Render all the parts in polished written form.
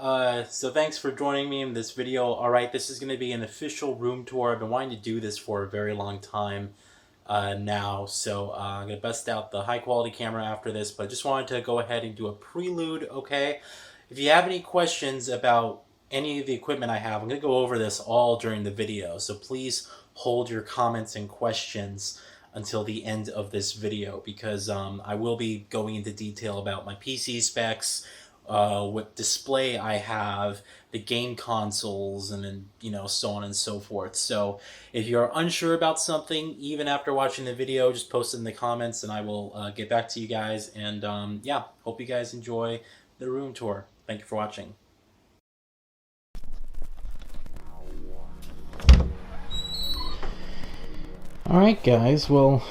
So thanks for joining me in this video. Alright, this is going to be an official room tour. I've been wanting to do this for a very long time now, so I'm going to bust out the high quality camera after this, but I just wanted to go ahead and do a prelude, okay? If you have any questions about any of the equipment I have, I'm going to go over this all during the video, so please hold your comments and questions until the end of this video, because I will be going into detail about my PC specs, what display I have, the game consoles, and then, so on and so forth. So if you're unsure about something, even after watching the video, just post it in the comments and I will get back to you guys. And yeah, hope you guys enjoy the room tour. Thank you for watching. Alright guys, well,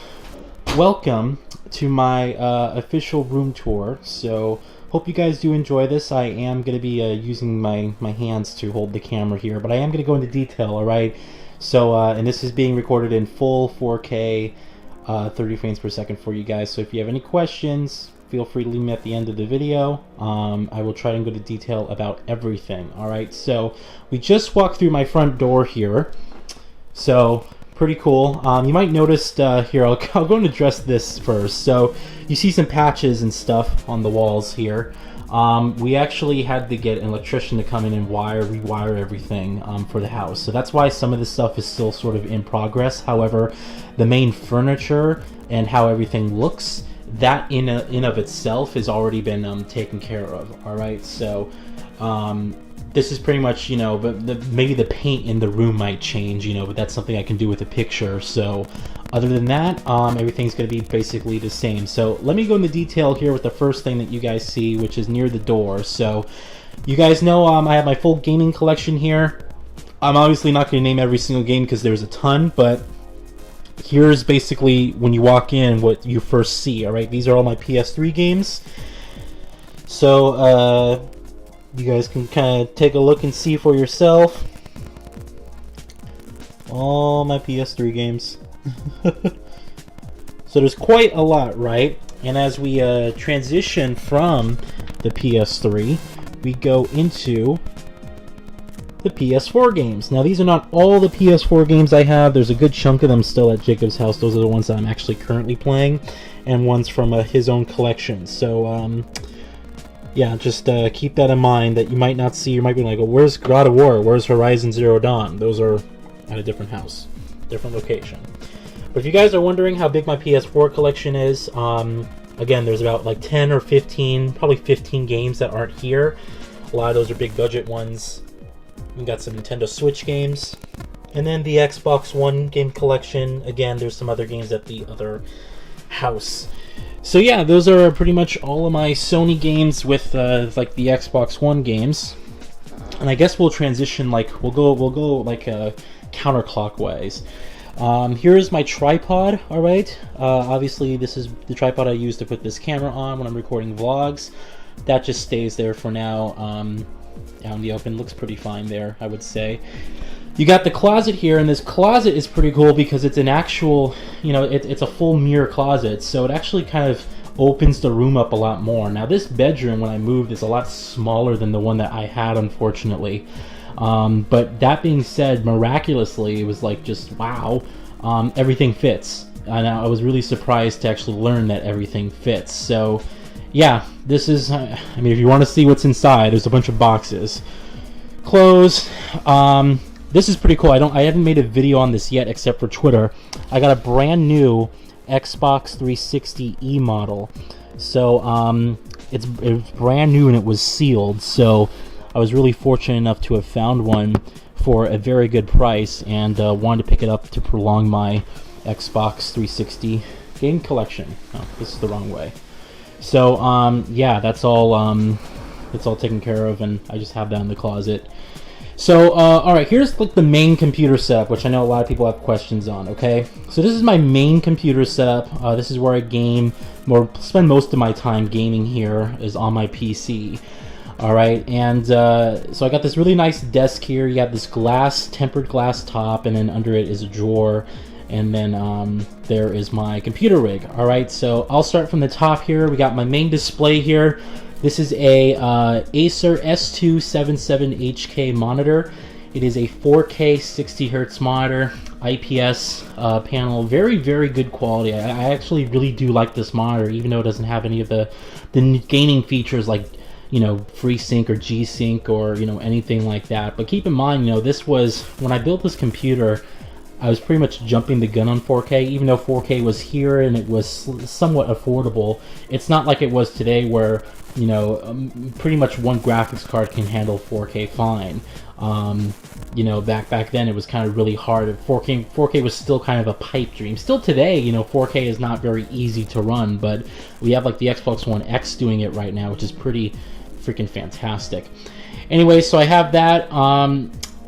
welcome to my official room tour. So hope you guys do enjoy this. I am going to be using my hands to hold the camera here, but I am going to go into detail, alright? So, and this is being recorded in full 4K, 30 frames per second for you guys. So if you have any questions, feel free to leave me at the end of the video. I will try and go into detail about everything, alright? So, we just walked through my front door here. So, pretty cool. You might notice here, I'll go and address this first. So you see some patches and stuff on the walls here. We actually had to get an electrician to come in and rewire everything for the house. So that's why some of this stuff is still sort of in progress. However, the main furniture and how everything looks, that in of itself has already been taken care of. All right, so this is pretty much, but maybe the paint in the room might change, but that's something I can do with a picture. So other than that, everything's going to be basically the same. So let me go into detail here with the first thing that you guys see, which is near the door. So you guys know I have my full gaming collection here. I'm obviously not going to name every single game because there's a ton, but here's basically when you walk in what you first see. All right, these are all my PS3 games. So you guys can kind of take a look and see for yourself. All my PS3 games. So there's quite a lot, right? And as we transition from the PS3, we go into the PS4 games. Now these are not all the PS4 games I have. There's a good chunk of them still at Jacob's house. Those are the ones that I'm actually currently playing, and ones from his own collection. So yeah, just keep that in mind, that you might not see. You might be like, well, where's God of War? Where's Horizon Zero Dawn? Those are at a different house, different location. But if you guys are wondering how big my PS4 collection is, again, there's about like 10 or 15, probably 15 games that aren't here. A lot of those are big budget ones. We got some Nintendo Switch games. And then the Xbox One game collection. Again, there's some other games at the other house. So yeah, those are pretty much all of my Sony games with like the Xbox One games. And I guess we'll transition, like we'll go like counterclockwise. Here's my tripod. All right, obviously this is the tripod I use to put this camera on when I'm recording vlogs. That just stays there for now. Out in the open, looks pretty fine there, I would say. You got the closet here, and this closet is pretty cool because it's an actual, it's a full mirror closet, so it actually kind of opens the room up a lot more. Now this bedroom, when I moved, is a lot smaller than the one that I had, unfortunately. But that being said, miraculously, it was like just wow, everything fits. And I was really surprised to actually learn that everything fits. So yeah, this is, I mean, if you want to see what's inside, there's a bunch of boxes. Clothes. This is pretty cool. I haven't made a video on this yet except for Twitter. I got a brand new Xbox 360 E model. So it's brand new and it was sealed. So I was really fortunate enough to have found one for a very good price, and wanted to pick it up to prolong my Xbox 360 game collection. Oh, this is the wrong way. So yeah, that's all taken care of, and I just have that in the closet. So, alright, here's like the main computer setup, which I know a lot of people have questions on, okay? So this is my main computer setup. This is where I game, or spend most of my time gaming here, is on my PC. Alright, and so I got this really nice desk here. You got this tempered glass top, and then under it is a drawer. And then there is my computer rig. Alright, so I'll start from the top here. We got my main display here. This is a Acer S277HK monitor. It is a 4K 60 Hz monitor, IPS panel, very, very good quality. I actually really do like this monitor, even though it doesn't have any of the gaming features like, you know, FreeSync or G-Sync or, you know, anything like that. But keep in mind, you know, this was, when I built this computer, I was pretty much jumping the gun on 4K, even though 4K was here and it was somewhat affordable. It's not like it was today where, you know, pretty much one graphics card can handle 4K fine. You know, back then it was kind of really hard. 4K was still kind of a pipe dream. Still today, you know, 4K is not very easy to run, but we have like the Xbox One X doing it right now, which is pretty freaking fantastic. Anyway, so I have that.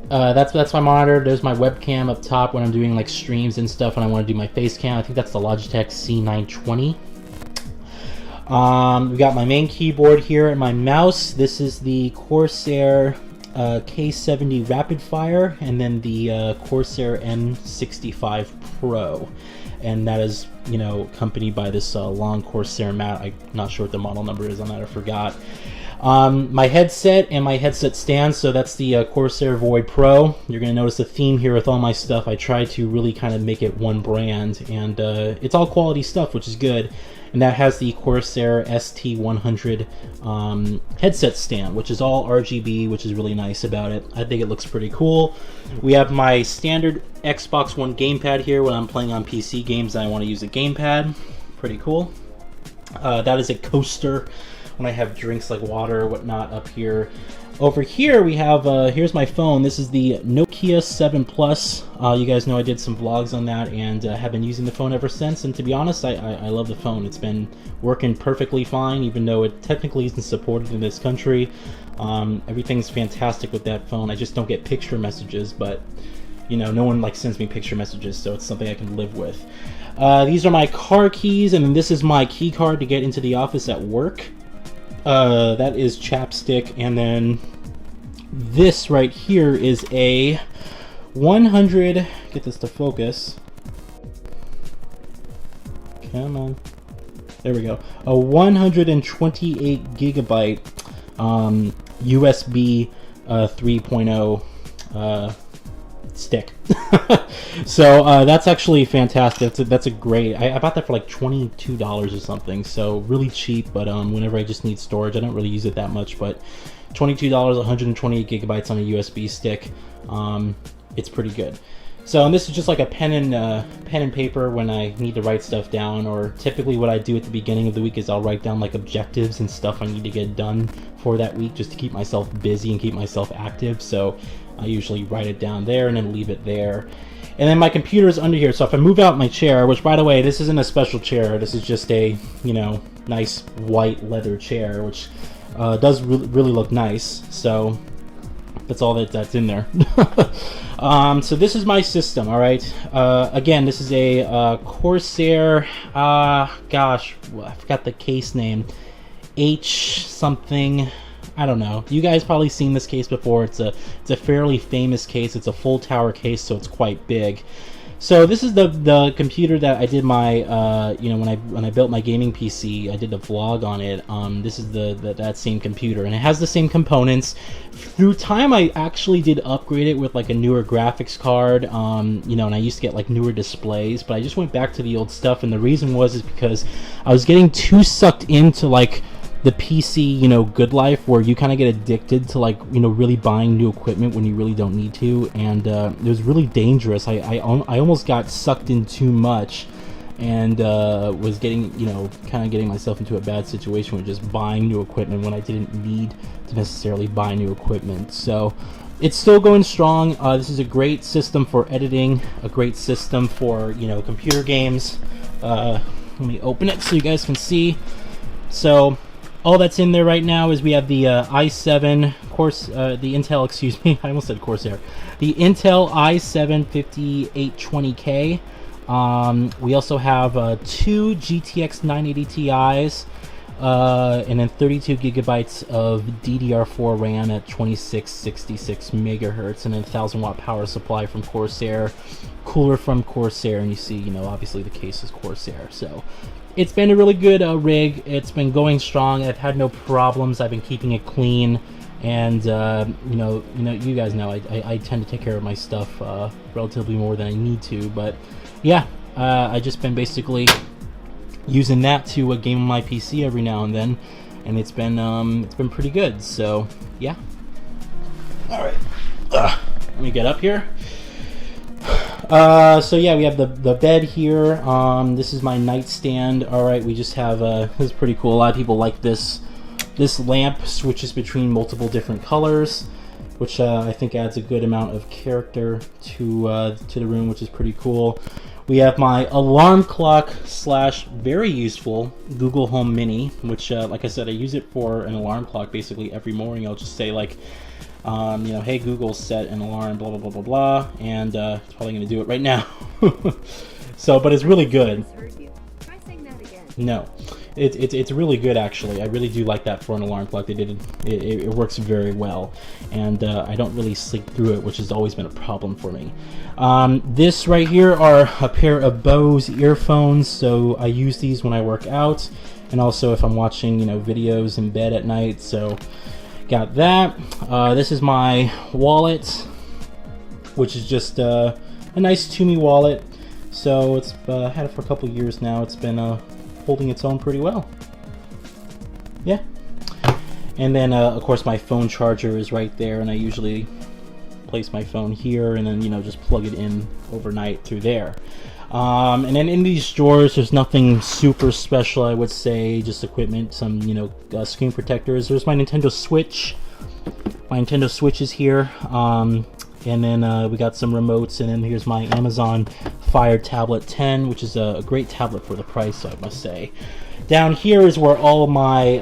That's my monitor. There's my webcam up top when I'm doing like streams and stuff, and I want to do my face cam. I think that's the Logitech C920. We got my main keyboard here and my mouse. This is the Corsair K70 Rapid Fire, and then the Corsair M65 Pro, and that is, you know, accompanied by this long Corsair mat. I'm not sure what the model number is on that, I forgot. My headset and my headset stand, so that's the Corsair Void Pro. You're going to notice a theme here with all my stuff. I try to really kind of make it one brand, and it's all quality stuff, which is good. And that has the Corsair ST100 headset stand, which is all RGB, which is really nice about it. I think it looks pretty cool. We have my standard Xbox One gamepad here when I'm playing on PC games and I want to use a gamepad. Pretty cool. That is a coaster when I have drinks like water or whatnot up here. Over here we have, here's my phone. This is the Nokia 7 Plus. You guys know I did some vlogs on that and have been using the phone ever since. And to be honest, I love the phone. It's been working perfectly fine, even though it technically isn't supported in this country. Everything's fantastic with that phone. I just don't get picture messages, but you know, no one like sends me picture messages, so it's something I can live with. These are my car keys, and this is my key card to get into the office at work. That is chapstick, and then this right here is a 100, get this to focus, come on, there we go, a 128 gigabyte USB 3.0 stick. So that's actually fantastic. That's a great, I bought that for like $22 or something, so really cheap. But whenever I just need storage, I don't really use it that much, but $22, 128 gigabytes on a USB stick, it's pretty good. So, and this is just like a pen and paper when I need to write stuff down, or typically what I do at the beginning of the week is I'll write down like objectives and stuff I need to get done for that week, just to keep myself busy and keep myself active. So I usually write it down there and then leave it there. And then my computer is under here, so if I move out my chair, which by the way, this isn't a special chair, this is just a, you know, nice white leather chair, which does really look nice. So that's all that's in there. So this is my system, alright? Again, this is a Corsair, gosh, I forgot the case name, H something, I don't know. You guys probably seen this case before. It's a fairly famous case. It's a full tower case, so it's quite big. So this is the computer that I did my you know, when I built my gaming PC, I did a vlog on it. This is that same computer, and it has the same components. Through time, I actually did upgrade it with like a newer graphics card. You know, and I used to get like newer displays, but I just went back to the old stuff, and the reason is because I was getting too sucked into like the PC, you know, good life, where you kind of get addicted to like, you know, really buying new equipment when you really don't need to, and it was really dangerous. I almost got sucked in too much, and was getting, you know, kind of getting myself into a bad situation with just buying new equipment when I didn't need to necessarily buy new equipment. So it's still going strong. This is a great system for editing, a great system for, you know, computer games. Let me open it so you guys can see. So all that's in there right now is we have the i7 the Intel, excuse me, I almost said Corsair, the Intel i7 5820K. We also have two GTX 980 Ti's, and then 32 gigabytes of DDR4 RAM at 2666 megahertz, and then 1000 watt power supply from Corsair, cooler from Corsair, and you see, you know, obviously the case is Corsair. So it's been a really good rig. It's been going strong. I've had no problems. I've been keeping it clean, and you guys know I tend to take care of my stuff relatively more than I need to. But yeah, I just been basically using that to game on my PC every now and then, and it's been pretty good. So yeah. All right, let me get up here. So yeah, we have the bed here. This is my nightstand. All right, we just have this is pretty cool. A lot of people like this. This lamp switches between multiple different colors, which I think adds a good amount of character to the room, which is pretty cool. We have my alarm clock / very useful Google Home Mini, which like I said, I use it for an alarm clock basically every morning. I'll just say like, hey Google, set an alarm, blah blah blah blah blah, and it's probably going to do it right now. So, but it's really good. No, it's really good actually. I really do like that for an alarm clock. It works very well, and I don't really sleep through it, which has always been a problem for me. This right here are a pair of Bose earphones, so I use these when I work out, and also if I'm watching videos in bed at night. So got that. This is my wallet, which is just a nice Toomey wallet. So it's had it for a couple years now. It's been holding its own pretty well. Yeah. And then of course my phone charger is right there, and I usually place my phone here and then just plug it in overnight through there. And then in these drawers there's nothing super special, I would say, just equipment, some screen protectors. There's my Nintendo Switch. My Nintendo Switch is here. And then we got some remotes, and then here's my Amazon Fire Tablet 10, which is a great tablet for the price, I must say. Down here is where all my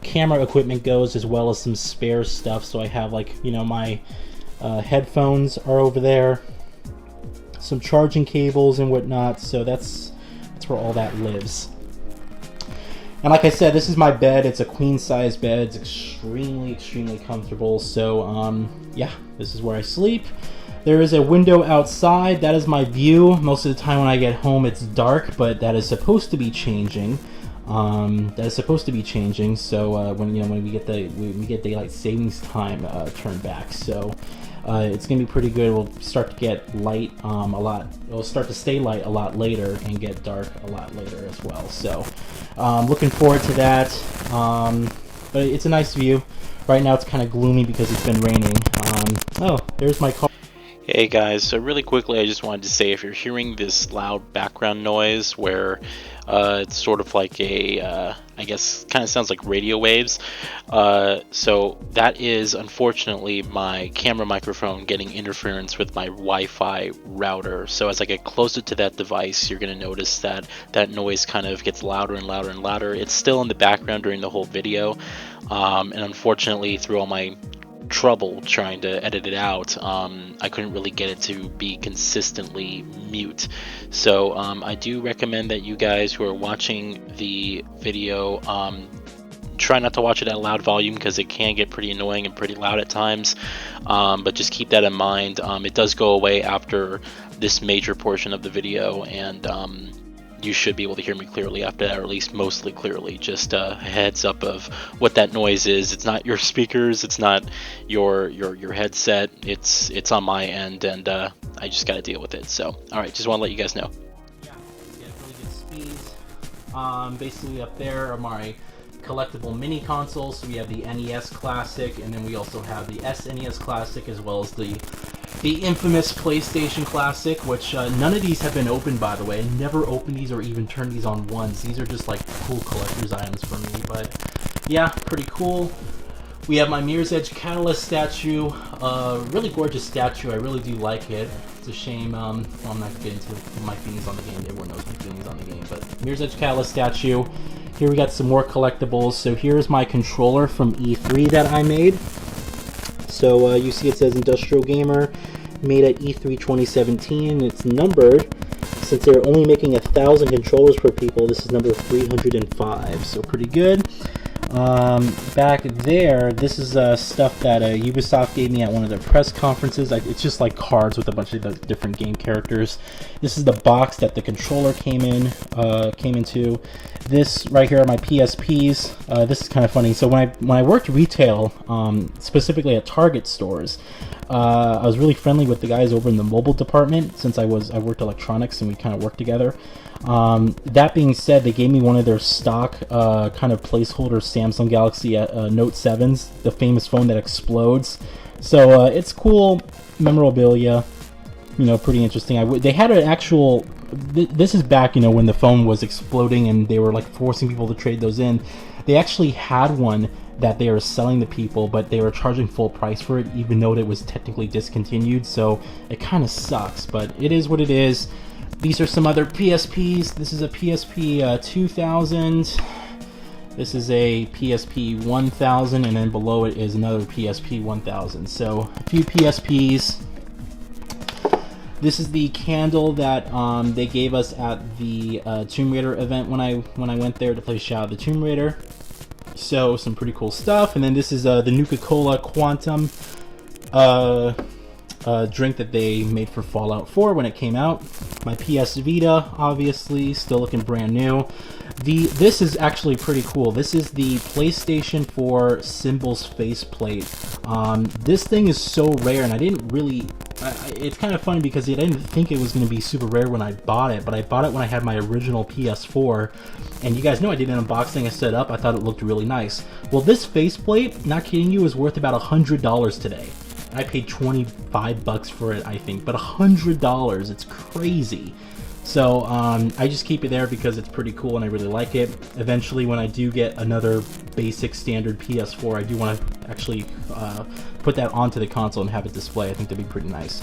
camera equipment goes, as well as some spare stuff. So I have my headphones are over there, some charging cables and whatnot. So that's where all that lives. And like I said, this is my bed. It's a queen size bed. It's extremely comfortable. So yeah, this is where I sleep. There is a window outside. That is my view. Most of the time when I get home it's dark, but that is supposed to be changing. So when we get daylight savings time turned back. So it's gonna be pretty good. We'll start to get light It'll start to stay light a lot later and get dark a lot later as well. So looking forward to that. But it's a nice view. Right now it's kind of gloomy because it's been raining. Oh, there's my car. Hey guys, so really quickly I just wanted to say, if you're hearing this loud background noise where it's sort of like a, I guess kind of sounds like radio waves, so that is unfortunately my camera microphone getting interference with my Wi-Fi router. So as I get closer to that device, you're going to notice that that noise kind of gets louder and louder and louder. It's still in the background during the whole video, and unfortunately through all my trouble trying to edit it out, I couldn't really get it to be consistently mute. So I do recommend that you guys who are watching the video try not to watch it at a loud volume, because it can get pretty annoying and pretty loud at times, but just keep that in mind. It does go away after this major portion of the video, and you should be able to hear me clearly after that, or at least mostly clearly. Just a heads up of what that noise is. It's not your speakers, it's not your headset, it's on my end, and I just got to deal with it. So alright, just want to let you guys know. Yeah, we get really good speeds. Basically up there are my collectible mini consoles. So we have the NES Classic, and then we also have the SNES Classic, as well as the infamous PlayStation Classic, which none of these have been opened, by the way. I never opened these or even turned these on once. These are just like cool collector's items for me, but yeah, pretty cool. We have my Mirror's Edge Catalyst statue, really gorgeous statue. I really do like it. It's a shame, well, I'm not getting into my feelings on the game. Everyone knows my feelings on the game, but Mirror's Edge Catalyst statue. Here we got some more collectibles. So here's my controller from E3 that I made. So you see it says IndustrialGamer, made at E3 2017. It's numbered. Since they're only making 1,000 controllers per people, this is number 305, so pretty good. Back there, this is stuff that Ubisoft gave me at one of their press conferences. It's just like cards with a bunch of the different game characters. This is the box that the controller came into. This right here are my PSPs. This is kind of funny. So when I worked retail, specifically at Target stores, I was really friendly with the guys over in the mobile department since I worked electronics and we kind of worked together. That being said, they gave me one of their stock kind of placeholder Samsung Galaxy Note 7s, the famous phone that explodes. So it's cool memorabilia, you know, pretty interesting. They had an actual. This is back, you know, when the phone was exploding and they were like forcing people to trade those in. They actually had one that they were selling to people, but they were charging full price for it, even though it was technically discontinued. So it kind of sucks, but it is what it is. These are some other PSPs. This is a PSP 2000. This is a PSP 1000, and then below it is another PSP 1000. So a few PSPs. This is the candle that they gave us at the Tomb Raider event when I went there to play Shadow of the Tomb Raider. So some pretty cool stuff. And then this is the Nuka-Cola Quantum drink that they made for Fallout 4 when it came out. My PS Vita, obviously, still looking brand new. This is actually pretty cool. This is the PlayStation 4 Symbols faceplate. This thing is so rare, and I didn't really... it's kind of funny because I didn't think it was going to be super rare when I bought it, but I bought it when I had my original PS4, and you guys know I did an unboxing and set up. I thought it looked really nice. Well, this faceplate, not kidding you, is worth about $100 today. I paid $25 for it, I think, but $100, it's crazy. So I just keep it there because it's pretty cool and I really like it. Eventually, when I do get another basic standard PS4, I do want to actually put that onto the console and have it display. I think that'd be pretty nice.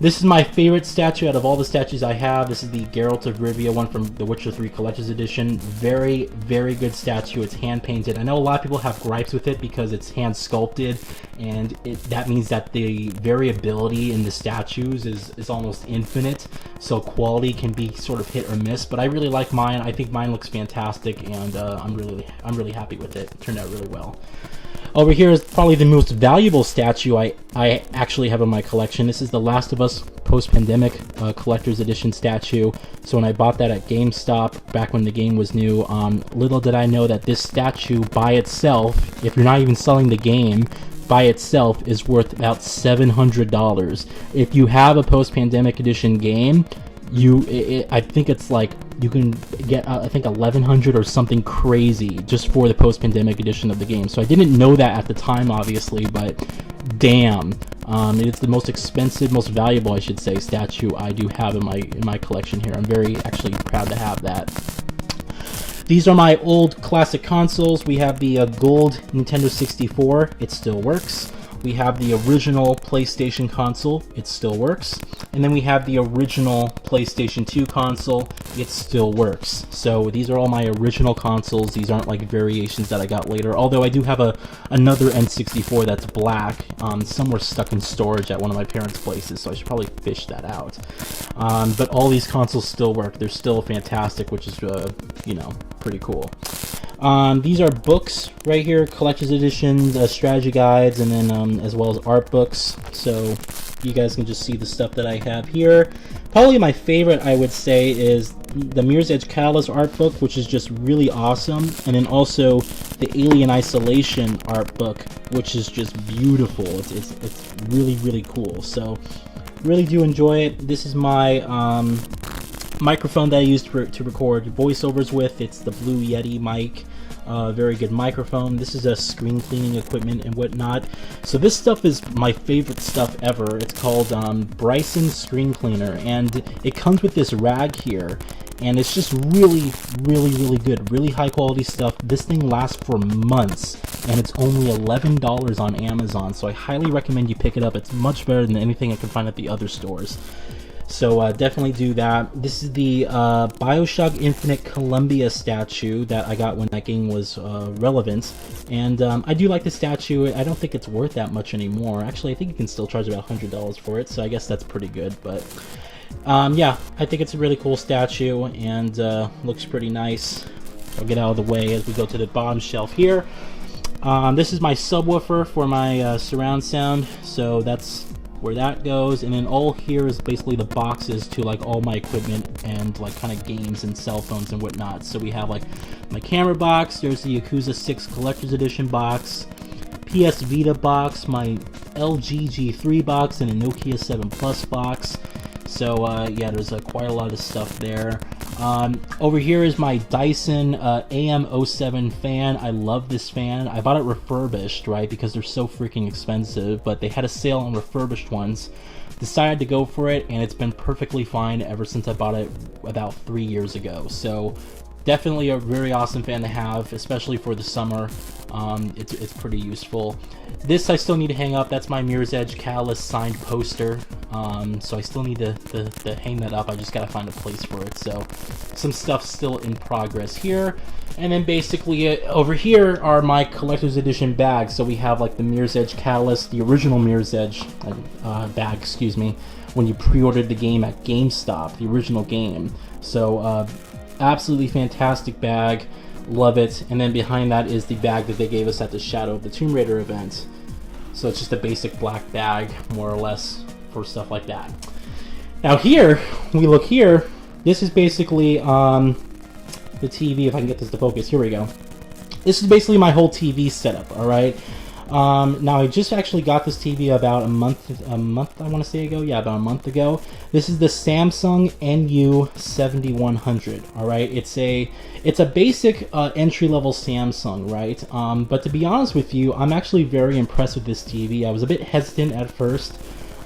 This is my favorite statue out of all the statues I have. This is the Geralt of Rivia one from The Witcher 3 Collector's Edition. Very, very good statue. It's hand painted. I know a lot of people have gripes with it because it's hand sculpted, and that means that the variability in the statues is almost infinite, so quality can be sort of hit or miss. But I really like mine. I think mine looks fantastic, and I'm really happy with it. It turned out really well. Over here is probably the most valuable statue I actually have in my collection. This is the Last of Us post-pandemic collector's edition statue. So when I bought that at GameStop back when the game was new, little did I know that this statue by itself, if you're not even selling the game, by itself is worth about $700. If you have a post-pandemic edition game, I think it's like you can get I think 1,100 or something crazy just for the post-pandemic edition of the game. So I didn't know that at the time, obviously, but damn, it's the most expensive, most valuable, I should say, statue I do have in my collection here. I'm very actually proud to have that. These are my old classic consoles. We have the gold Nintendo 64. It still works. We have the original PlayStation console, it still works. And then we have the original PlayStation 2 console, it still works. So these are all my original consoles. These aren't like variations that I got later. Although I do have another N64 that's black, somewhere stuck in storage at one of my parents' places, so I should probably fish that out. But all these consoles still work. They're still fantastic, which is, you know, pretty cool. These are books right here, collector's editions, strategy guides, and then as well as art books. So you guys can just see the stuff that I have here. Probably my favorite, I would say, is the Mirror's Edge Catalyst art book, which is just really awesome. And then also the Alien Isolation art book, which is just beautiful. It's really, really cool. So really do enjoy it. This is my microphone that I use to record voiceovers with. It's the Blue Yeti mic. Very good microphone. This is a screen cleaning equipment and whatnot. So this stuff is my favorite stuff ever. It's called Bryson Screen Cleaner, and it comes with this rag here, and it's just really, really, really good. Really high quality stuff. This thing lasts for months, and it's only $11 on Amazon, so I highly recommend you pick it up. It's much better than anything I can find at the other stores. So definitely do that. This is the Bioshock Infinite Columbia statue that I got when that game was relevant. And I do like the statue. I don't think it's worth that much anymore. Actually, I think you can still charge about $100 for it, so I guess that's pretty good. But yeah, I think it's a really cool statue and looks pretty nice. I'll get out of the way as we go to the bottom shelf here. This is my subwoofer for my surround sound, so that's where that goes. And then all here is basically the boxes to like all my equipment and like kind of games and cell phones and whatnot. So we have like my camera box, there's the Yakuza 6 Collector's Edition box, PS Vita box, my LG G3 box, and a Nokia 7 Plus box. So yeah, there's quite a lot of stuff there. Over here is my Dyson AM07 fan. I love this fan. I bought it refurbished, right, because they're so freaking expensive, but they had a sale on refurbished ones. Decided to go for it, and it's been perfectly fine ever since I bought it about 3 years ago. So definitely a very awesome fan to have, especially for the summer. It's pretty useful. This I still need to hang up. That's my Mirror's Edge Catalyst signed poster. So I still need to hang that up. I just gotta find a place for it. So some stuff still in progress here. And then basically over here are my collector's edition bags. So we have like the Mirror's Edge Catalyst, the original Mirror's Edge bag, excuse me, when you pre-ordered the game at GameStop, the original game. So absolutely fantastic bag. Love it. And then behind that is the bag that they gave us at the Shadow of the Tomb Raider event. So it's just a basic black bag, more or less, for stuff like that. Now here, we look here, this is basically the TV, if I can get this to focus, here we go. This is basically my whole TV setup, alright? Now I just actually got this TV about a month I want to say ago, yeah, about a month ago. This is the Samsung NU7100, alright? It's a basic entry-level Samsung, right? But to be honest with you, I'm actually very impressed with this TV. I was a bit hesitant at first,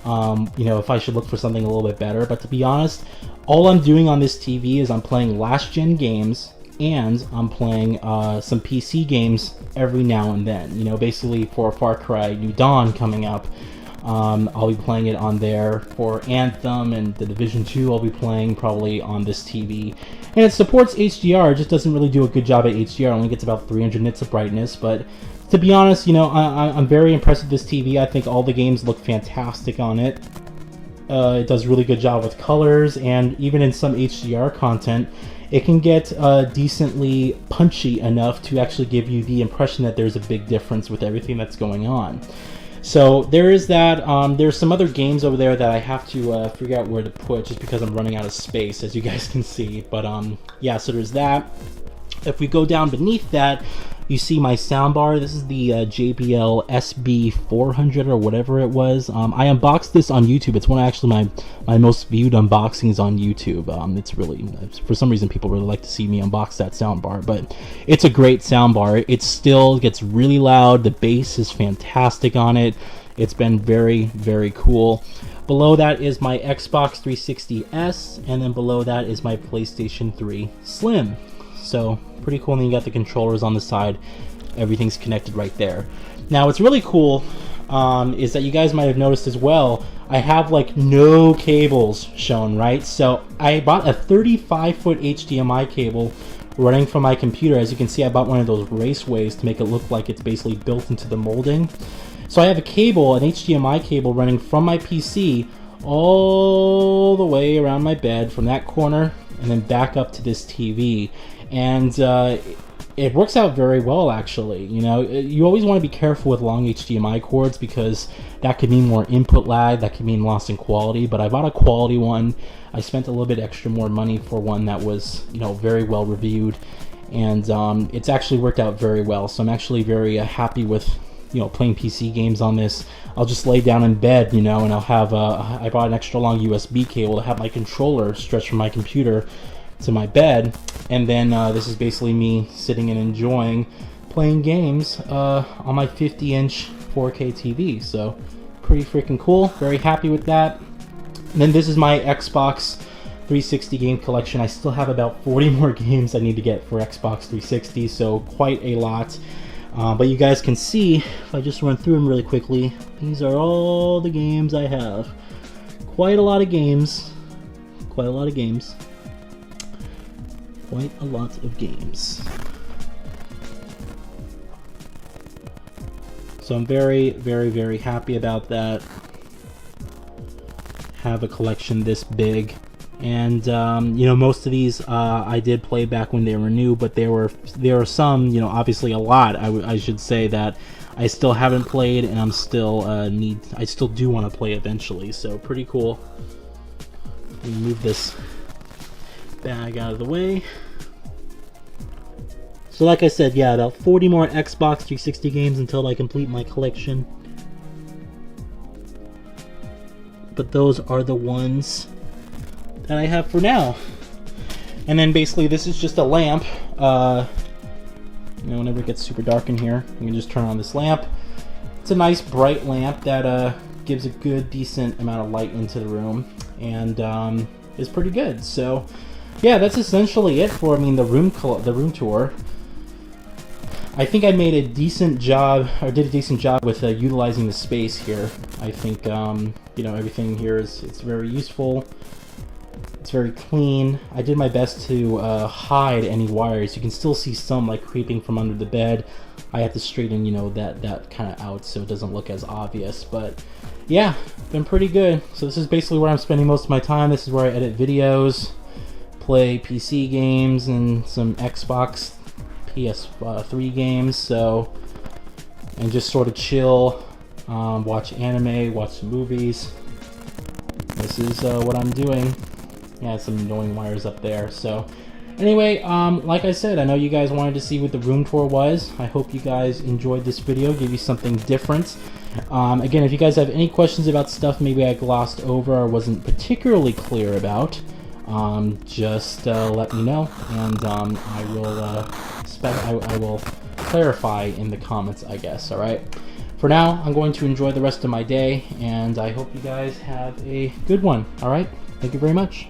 you know, if I should look for something a little bit better, but to be honest, all I'm doing on this TV is I'm playing last-gen games, and I'm playing some PC games every now and then. You know, basically for Far Cry New Dawn coming up, I'll be playing it on there. For Anthem and The Division 2, I'll be playing probably on this TV. And it supports HDR, it just doesn't really do a good job at HDR, it only gets about 300 nits of brightness, but to be honest, you know, I'm very impressed with this TV. I think all the games look fantastic on it. It does a really good job with colors, and even in some HDR content, it can get decently punchy enough to actually give you the impression that there's a big difference with everything that's going on. So there is that. There's some other games over there that I have to figure out where to put just because I'm running out of space, as you guys can see. But yeah, so there's that. If we go down beneath that, you see my soundbar. This is the JBL SB400 or whatever it was. I unboxed this on YouTube. It's one of actually my most viewed unboxings on YouTube. It's really, for some reason, people really like to see me unbox that soundbar. But it's a great soundbar. It still gets really loud. The bass is fantastic on it. It's been very, very cool. Below that is my Xbox 360S, and then below that is my PlayStation 3 Slim. So pretty cool. And then you got the controllers on the side. Everything's connected right there. Now what's really cool is that you guys might have noticed as well, I have like no cables shown, right? So I bought a 35-foot HDMI cable running from my computer. As you can see, I bought one of those raceways to make it look like it's basically built into the molding. So I have a cable, an HDMI cable running from my PC all the way around my bed from that corner and then back up to this TV. And it works out very well, actually. You know, you always want to be careful with long HDMI cords because that could mean more input lag, that could mean loss in quality. But I bought a quality one. I spent a little bit extra more money for one that was, you know, very well reviewed, and it's actually worked out very well. So I'm actually very happy with, you know, playing PC games on this. I'll just lay down in bed, you know, and I'll have I bought an extra long USB cable to have my controller stretch from my computer to my bed, and then this is basically me sitting and enjoying playing games on my 50-inch 4K TV. So pretty freaking cool. Very happy with that. And then this is my Xbox 360 game collection. I still have about 40 more games I need to get for Xbox 360, so quite a lot. But you guys can see, if I just run through them really quickly, these are all the games I have. Quite a lot of games. Quite a lot of games. Quite a lot of games. So I'm very, very, very happy about that. Have a collection this big. And you know, most of these I did play back when they were new, but there are some, you know, obviously a lot I should say, that I still haven't played, and I still do want to play eventually. So pretty cool. Let me move this bag out of the way. So like I said, yeah, about 40 more Xbox 360 games until I complete my collection. But those are the ones that I have for now. And then basically this is just a lamp. You know, whenever it gets super dark in here, you can just turn on this lamp. It's a nice bright lamp that gives a good, decent amount of light into the room, and is pretty good. So yeah, that's essentially it for, I mean, the room tour. I think I made a decent job, or did a decent job with utilizing the space here. I think you know, everything here it's very useful. It's very clean. I did my best to hide any wires. You can still see some like creeping from under the bed. I have to straighten, you know, that kind of out so it doesn't look as obvious. But yeah, been pretty good. So this is basically where I'm spending most of my time. This is where I edit videos, play PC games, and some Xbox PS3 games. So, and just sort of chill, watch anime, watch some movies. This is what I'm doing. Yeah, some annoying wires up there. So anyway, like I said, I know you guys wanted to see what the room tour was. I hope you guys enjoyed this video, give you something different. Again, if you guys have any questions about stuff maybe I glossed over or wasn't particularly clear about, just let me know, and I will clarify in the comments, I guess. All right. For now, I'm going to enjoy the rest of my day, and I hope you guys have a good one. All right. Thank you very much.